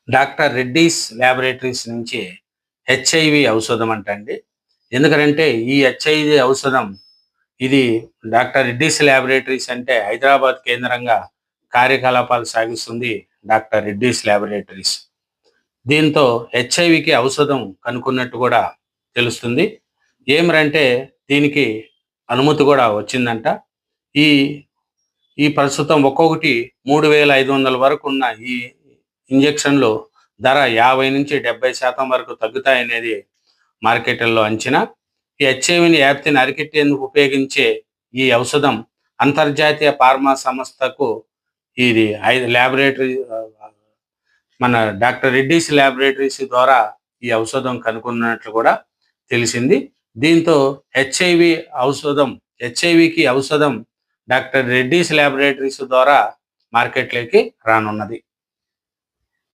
Doctor Reddy's laboratories నుంచి HIV ఔషధం అంటండి. ఎందుకనంటే ఈ హెచ్ఐవి ఔషధం ఇది డాక్టర్ రెడ్డీస్ ల్యాబొరేటరీస్ అంటే హైదరాబాద్ కేంద్రంగా కార్యకలాపాలు సాగిస్తుంది డాక్టర్ రెడ్డీస్ ల్యాబొరేటరీస్. దీంతో హెచ్ఐవికి ఔషధం కనుక్కున్నట్టు కూడా తెలుస్తుంది. ఏమరంటే దీనికి అనుమతి కూడా వచ్చిందంట. ఈ ఈ ప్రస్తుతం ఒక్కొక్కటి 3,500 వరకు ఉన్న ఈ ఇంజెక్షన్లు ధర 50-70% వరకు తగ్గుతాయనేది మార్కెట్లలో అంచనా. ఈ హెచ్ఐవిని వ్యాప్తిని అరికట్టేందుకు ఉపయోగించే ఈ ఔషధం అంతర్జాతీయ ఫార్మా సంస్థకు ఇది ల్యాబొరేటరీ మన డాక్టర్ రెడ్డీస్ ల్యాబొరేటరీస్ ద్వారా ఈ ఔషధం కనుక్కున్నట్లు కూడా తెలిసింది. దీంతో హెచ్ఐవికి ఔషధం డాక్టర్ రెడ్డీస్ ల్యాబొరేటరీస్ ద్వారా మార్కెట్లోకి రానున్నది.